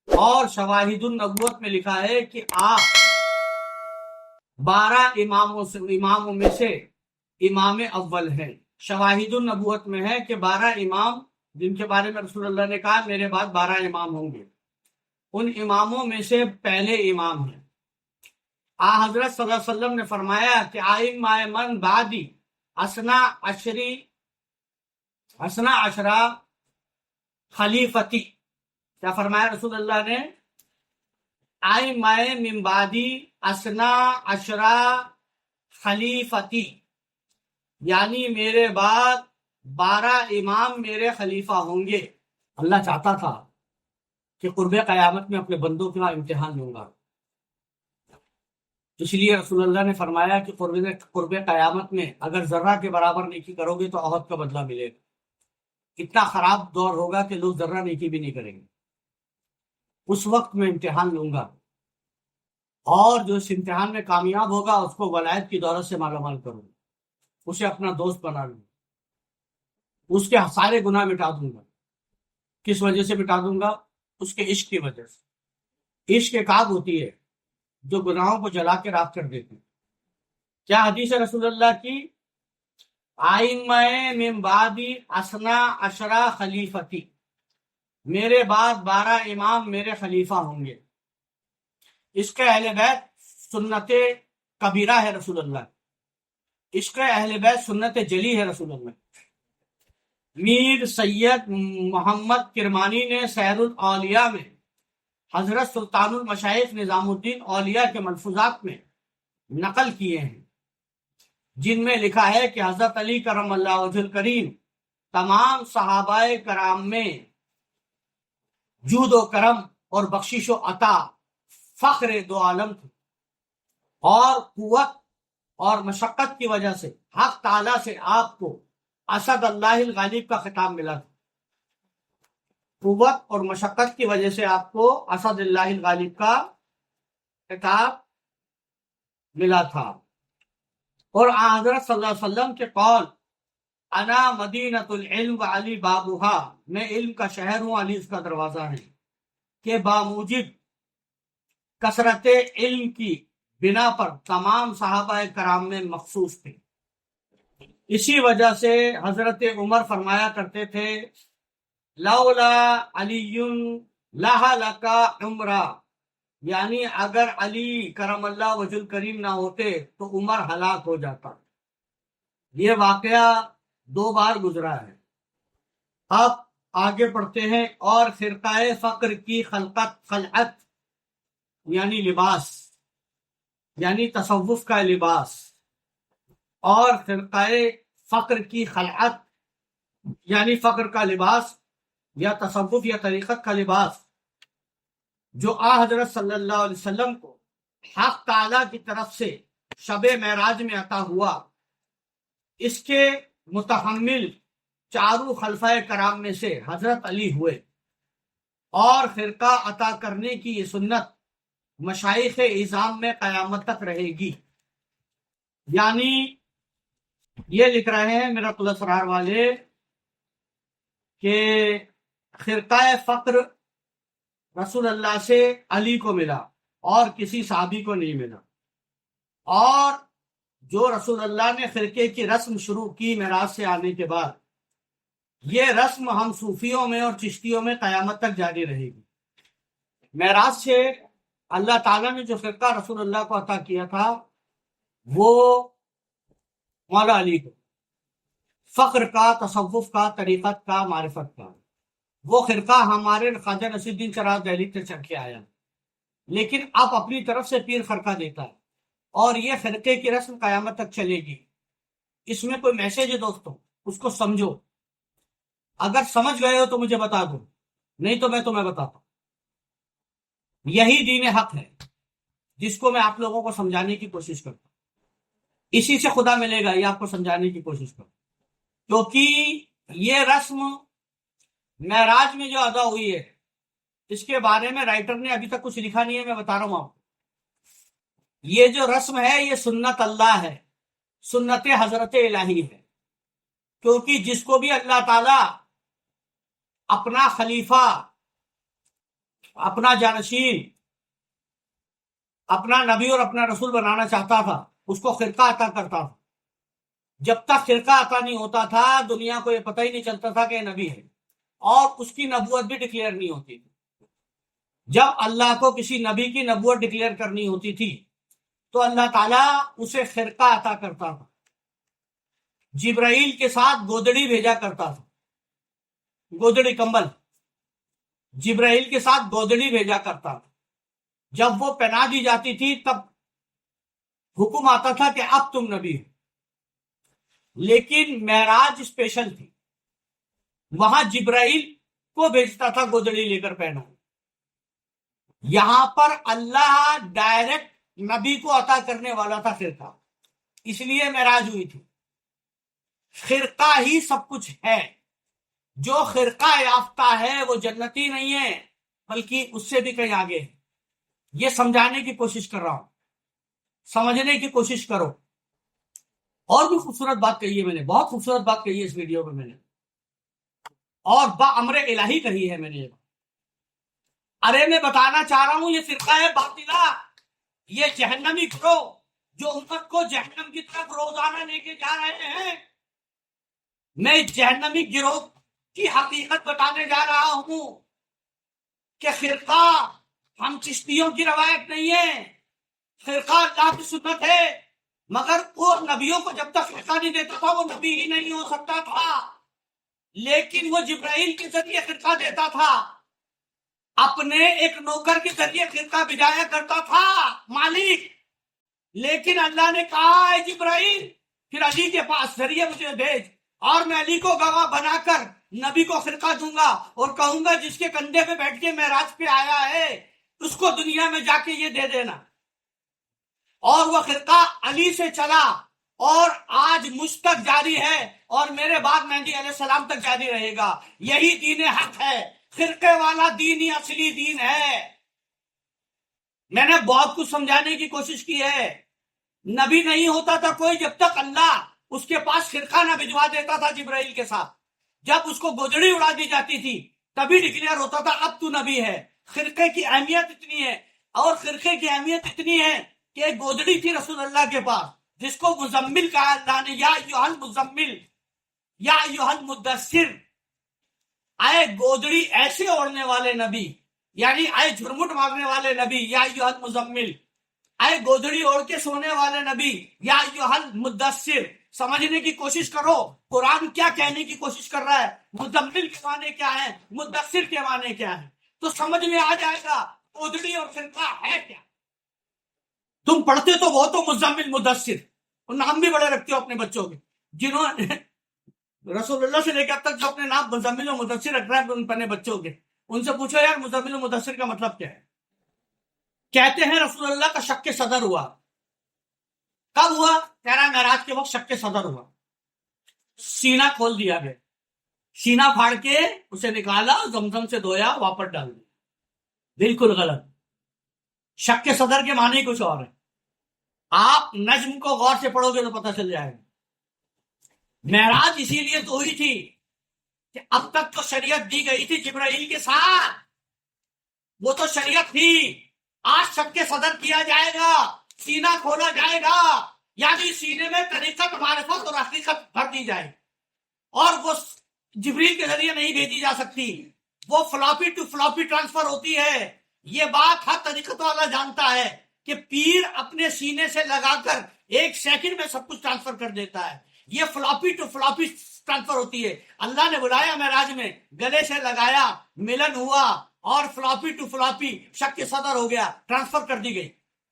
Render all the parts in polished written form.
اور شواہد النبوت میں لکھا ہے کہ آپ 12 اماموں میں سے امام اول ہیں۔ شواہد النبوت میں ہے کہ 12 امام جن کے بارے میں رسول اللہ نے کہا میرے بعد 12 امام ہوں گے، ان اماموں میں سے پہلے امام ہیں۔ حضرت صلی اللہ علیہ وسلم نے فرمایا کہ ائمہ من بعدی اسنا عشرہ خلیفتی، کیا فرمایا رسول اللہ نے؟ ائمہ من بعدی اسنا عشرہ خلیفتی، یعنی میرے بعد 12 امام میرے خلیفہ ہوں گے۔ اللہ چاہتا تھا کہ قرب قیامت میں اپنے بندوں کا امتحان لوں گا، اس لیے رسول اللہ نے فرمایا کہ قرب قیامت میں اگر ذرہ کے برابر نیکی کرو گے تو احد کا بدلہ ملے گا۔ اتنا خراب دور ہوگا کہ لوگ ذرہ نیکی بھی نہیں کریں گے، اس وقت میں امتحان لوں گا، اور جو اس امتحان میں کامیاب ہوگا اس کو ولایت کی دولت سے مالا مال کروں گا، اسے اپنا دوست بنا لوں گا، اس کے سارے گناہ مٹا دوں گا۔ کس وجہ سے مٹا دوں گا؟ اس کے عشق کی وجہ سے۔ عشق ایک آگ ہوتی ہے جو گناہوں کو جلا کے راکھ کر دیتی ہے۔ کیا حدیث ہے رسول اللہ کی؟ ائمہ من بعدی اسنا عشرہ خلیفتی، میرے بعد 12 امام میرے خلیفہ ہوں گے۔ اس کے اہل بیت سنت کبیرہ ہے رسول اللہ، اس کے اہل بیت سنت جلی ہے رسول اللہ۔ میر سید محمد کرمانی نے سیر الاولیاء میں حضرت سلطان المشائخ نظام الدین اولیاء کے ملفوظات میں نقل کیے ہیں، جن میں لکھا ہے کہ حضرت علی کرم اللہ وجہ الکریم تمام صحابہ کرام میں جود و کرم اور بخشش و عطا فخر دو عالم تھے، اور قوت اور مشقت کی وجہ سے حق تعالیٰ سے آپ کو اسد اللہ الغالب کا خطاب ملا تھا۔ قوت اور مشقت کی وجہ سے آپ کو اسد اللہ الغالب کا خطاب ملا تھا۔ اور حضرت صلی اللہ علیہ وسلم کے قول انا مدینۃ العلم وعلی بابھا، میں علم کا شہر ہوں، علی اس کا دروازہ ہے، کہ باموجب کثرت علم کی بنا پر تمام صحابہ کرام میں مخصوص تھے۔ اسی وجہ سے حضرت عمر فرمایا کرتے تھے لولا علی لہلک عمرہ، یعنی اگر علی کرم اللہ وجہ الکریم نہ ہوتے تو عمر ہلاک ہو جاتا۔ یہ واقعہ 2 بار گزرا ہے۔ اب آگے پڑھتے ہیں۔ اور فرقہ فقر کی خلعت یعنی لباس، یعنی تصوف کا لباس، اور فرقہ فقر کی خلعت یعنی فقر کا لباس یا تصوف یا طریقت کا لباس، جو حضرت صلی اللہ علیہ وسلم کو حق تعالیٰ کی طرف سے شب معراج میں عطا ہوا، اس کے متحمل 4 خلفائے کرام میں سے حضرت علی ہوئے، اور فرقہ عطا کرنے کی یہ سنت مشائخ اعظام میں قیامت تک رہے گی۔ یعنی یہ لکھ رہے ہیں میرت الاسرار والے کہ خرقہ فقر رسول اللہ سے علی کو ملا اور کسی صحابی کو نہیں ملا، اور جو رسول اللہ نے خرقے کی رسم شروع کی معراج سے آنے کے بعد، یہ رسم ہم صوفیوں میں اور چشتیوں میں قیامت تک جاری رہے گی۔ معراج سے اللہ تعالیٰ نے جو خرقہ رسول اللہ کو عطا کیا تھا وہ مولا علی کو، فقر کا، تصوف کا، طریقت کا، معرفت کا، وہ خرقہ ہمارے خواجہ نصیر الدین چراغ دہلی سے چل کے آیا، لیکن اب اپنی طرف سے پیر خرقہ دیتا ہے، اور یہ خرقے کی رسم قیامت تک چلے گی۔ اس میں کوئی میسج ہے دوستوں، اس کو سمجھو، اگر سمجھ گئے ہو تو مجھے بتا دو، نہیں تو میں تمہیں بتاتا ہوں۔ یہی دین حق ہے جس کو میں آپ لوگوں کو سمجھانے کی کوشش کرتا ہوں، اسی سے خدا ملے گا، یہ آپ کو سمجھانے کی کوشش کرتا ہوں، کیونکہ یہ رسم معراج میں جو ادا ہوئی ہے اس کے بارے میں رائٹر نے ابھی تک کچھ لکھا نہیں ہے، میں بتا رہا ہوں آپ کو۔ یہ جو رسم ہے یہ سنت اللہ ہے، سنت حضرت الہی ہے، کیونکہ جس کو بھی اللہ تعالی اپنا خلیفہ اپنا جانشین، اپنا نبی اور اپنا رسول بنانا چاہتا تھا، اس کو خرقہ عطا کرتا تھا۔ جب تک خرقہ عطا نہیں ہوتا تھا دنیا کو یہ پتہ ہی نہیں چلتا تھا کہ یہ نبی ہے، اور اس کی نبوت بھی ڈکلیئر نہیں ہوتی تھی۔ جب اللہ کو کسی نبی کی نبوت ڈکلیئر کرنی ہوتی تھی تو اللہ تعالیٰ اسے خرقہ عطا کرتا تھا، جبرائیل کے ساتھ گودڑی بھیجا کرتا تھا، گودڑی کمبل، جبرائیل کے ساتھ گودڑی بھیجا کرتا تھا۔ جب وہ پہنا دی جاتی تھی تب حکم آتا تھا کہ اب تم نبی ہو۔ لیکن معراج اسپیشل تھی، وہاں جبرائیل کو بھیجتا تھا گودڑی لے کر پہنا۔ یہاں پر اللہ ڈائریکٹ نبی کو عطا کرنے والا تھا خرقہ، اس لیے معراج ہوئی تھی۔ خرقہ ہی سب کچھ ہے، جو خرقہ یافتہ ہے وہ جنتی نہیں ہے بلکہ اس سے بھی کہیں آگے ہے۔ یہ سمجھانے کی کوشش کر رہا ہوں، سمجھنے کی کوشش کرو۔ اور بھی خوبصورت بات کہی ہے میں نے، بہت خوبصورت بات کہی ہے اس ویڈیو میں نے، اور بامر الہی کہی ہے میں نے۔ ارے میں بتانا چاہ رہا ہوں یہ فرقہ ہے باطلہ، یہ جہنمی گروہ جو امت کو جہنم کی طرف روزانہ لے کے جا رہے ہیں۔ میں جہنمی گروہ کی حقیقت بتانے جا رہا ہوں کہ خرقہ ہم چشتیوں کی روایت نہیں ہے، خرقہ اللہ کی سنت ہے، مگر وہ نبیوں کو جب تک خرقہ نہیں دیتا تھا وہ نبی ہی نہیں ہو سکتا تھا۔ لیکن وہ جبرائیل کے ذریعے خرقہ دیتا تھا، اپنے ایک نوکر کے ذریعے خرقہ بھجایا کرتا تھا مالک۔ لیکن اللہ نے کہا ہے جبرائیل پھر علی کے پاس ذریعے مجھے بھیج، اور میں علی کو گواہ بنا کر نبی کو خرقہ دوں گا اور کہوں گا جس کے کندھے پہ بیٹھ کے معراج پہ آیا ہے اس کو دنیا میں جا کے یہ دے دینا۔ اور وہ خرقہ علی سے چلا اور آج مجھ تک جاری ہے، اور میرے بعد مہدی علیہ السلام تک جاری رہے گا۔ یہی دین حق ہے، خرقے والا دین ہی اصلی دین ہے۔ میں نے بہت کچھ سمجھانے کی کوشش کی ہے۔ نبی نہیں ہوتا تھا کوئی جب تک اللہ اس کے پاس خرقہ نہ بھجوا دیتا تھا جبرائیل کے ساتھ۔ جب اس کو گودڑی اڑا دی جاتی تھی تبھی ڈکلیئر ہوتا تھا اب تو نبی ہے۔ خرقے کی اہمیت اتنی ہے، اور خرقے کی اہمیت اتنی ہے کہ ایک گودڑی تھی رسول اللہ کے پاس جس کو مزمل کہا اللہ نے، یا ایھا المزمل یا ایھا المدثر، آئے گودڑی ایسے اوڑھنے والے نبی، یعنی آئے جھرمٹ مارنے والے نبی یا ایھا المزمل، آئے گودڑی اوڑھ کے سونے والے نبی یا ایھا المدثر۔ سمجھنے کی کوشش کرو قرآن کیا کہنے کی کوشش کر رہا ہے، مزمل کے معنی کیا ہے، مدثر کے معنی کیا ہے، تو سمجھ میں آ جائے گا گودڑی اور خرقہ ہے کیا۔ تم پڑھتے تو بہت ہو مزمل مدثر، اور نام بھی بڑے رکھتے ہو اپنے بچوں کے، جنہوں نے رسول اللہ سے لے کے اب تک جو اپنے نام مزمل و مدثر رکھ رہا ہے اپنے بچوں کے، ان سے پوچھو یار مزمل و مدثر کا مطلب کیا ہے۔ کہتے ہیں رسول اللہ کا شق صدر ہوا۔ کب ہوا؟ کہہ رہا معراج کے وقت شق صدر ہوا، سینہ کھول دیا گیا، سینہ پھاڑ کے اسے نکالا، زمزم سے دھویا، واپس ڈال دیا۔ بالکل غلط، شق صدر کے معنی کچھ اور ہے۔ آپ نجم کو غور سے پڑھو گے تو پتہ چل جائے گا۔ معراج اسی لیے تو ہوئی تھی کہ اب تک تو شریعت دی گئی تھی جبرائیل کے ساتھ، وہ تو شریعت تھی، آج شق صدر کیا جائے گا، سینہ کھولا جائے گا، یعنی سینے میں طریقت، معرفت اور حقیقت بھر دی جائے، اور وہ جبریل کے ذریعے نہیں بھیجی جا سکتی، وہ فلاپی ٹو فلاپی ٹرانسفر ہوتی ہے۔ یہ بات ہر طریقت والا جانتا ہے کہ پیر اپنے سینے سے لگا کر 1 سیکنڈ میں سب کچھ ٹرانسفر کر دیتا ہے، یہ فلاپی ٹو فلاپی ٹرانسفر ہوتی ہے۔ اللہ نے بلایا معراج میں، گلے سے لگایا، ملن ہوا، اور فلاپی ٹو فلاپی شق صدر ہو گیا، ٹرانسفر کر دی گئی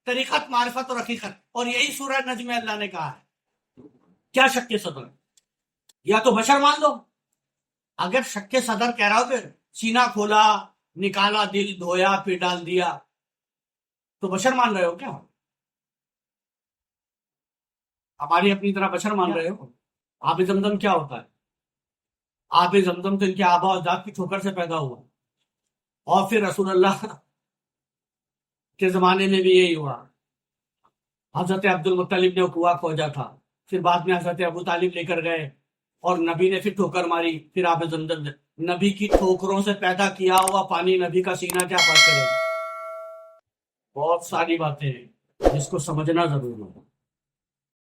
طریقت، معرفت اور حقیقت۔ اور یہی سورہ نجم میں اللہ نے کہا ہے کیا شق صدر، یا تو بشر مان لو، اگر شق صدر کہہ رہا ہو کہ سینہ کھولا، نکالا، دل دھویا، پھر ڈال دیا، تو بشر مان رہے ہو کیا؟ ہماری اپنی طرح بشر مان رہے ہو؟ آب زمزم کیا ہوتا ہے؟ آب زمزم تو ان کے آبا و اجداد کی ٹھوکر سے پیدا ہوا، اور پھر رسول اللہ کے زمانے میں بھی یہی ہوا۔ حضرت عبد المطلب نے کنواں کھوجا تھا، پھر بعد میں حضرت ابو طالب لے کر گئے، اور نبی نے پھر ٹھوکر ماری، پھر آپ زمزم نبی کی ٹھوکروں سے پیدا کیا ہوا پانی نبی کا سینہ کیا فرق کرے؟ بہت ساری باتیں ہیں جس کو سمجھنا ضروری ہے۔